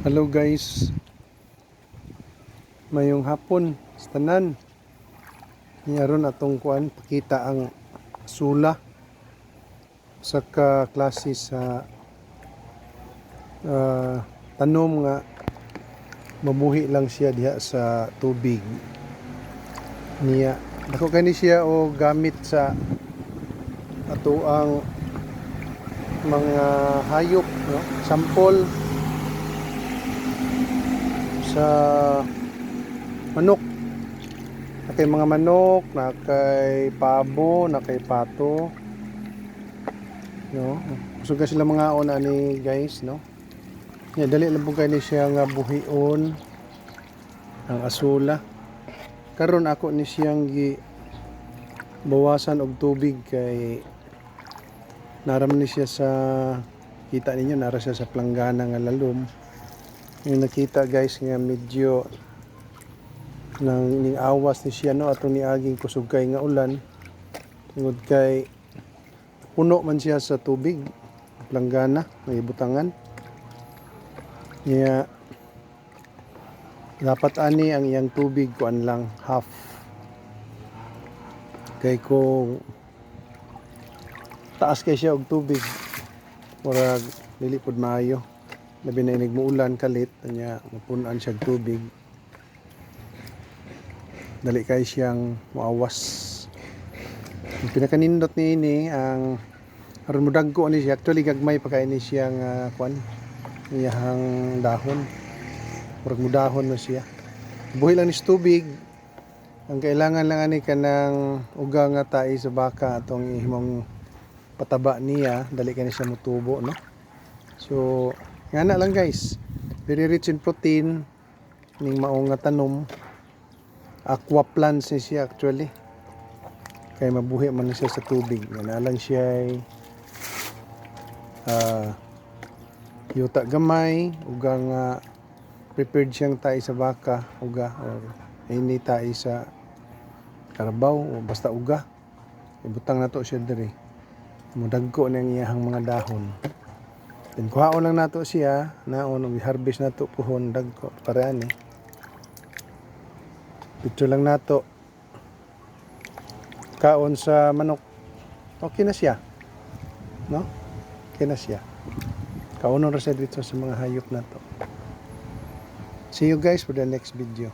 Hello guys, mayong hapon sa tanan. Niyaron atong kuan pakita ang sula sa klase sa tanom nga mabuhi lang siya diha sa tubig niya. Dako kani siya o gamit sa ato ang mga hayop, no? Sample sa manok, na kay mga manok, na kay pabo, na kay pato, no? Gusto ka sila mga ona ni guys, no? Ya, dali lang po kayo siya nga buhion ang asula. Karon ako ni siyang gi bawasan og tubig kay naram ni siya sa, kita ninyo nara siya sa planggana nga lalom. Yung nakita guys nga medyo nang ning awas ni siya, no, ato ni aging kusugkay nga ulan tungod kay puno man siya sa tubig planggana may butangan niya. Dapat ani ang iyang tubig kuan lang half, kay kung taas kay siya og tubig murag dili pud maayo, labi na inig muulan kalit nya mapunan siya og tubig, dali kay siyang muawas. Ang pinakanindot niini ang aron mo dagko ni siya, actually gagmay pa kay ni siya nga kuan iyang dahon, murag mo dahon na siya, buhi lang ni tubig. Ang kailangan lang ani kanang uga nga tae sa baka atong ihimong pataba niya, dali kani siya mutubo, no? So ngana lang guys, very rich in protein ning mao nga tanom. Aqua plants ni siya actually, kay mabuhi man siya sa tubig. Ngana lang siya yuta gamay, uga nga prepared siyang tae sa baka, uga or ini tae sa karabaw o basta uga. Ibutang nato siya diri, mudagko na iyang mga dahon. Then kuhaon lang nato siya, naon i-harvest nato puhon dagko para ani. Picture lang nato kaon sa manok. Okay na siya, no? Okay na siya. Kaunon ra siya dito sa mga hayop nato. See you guys for the next video.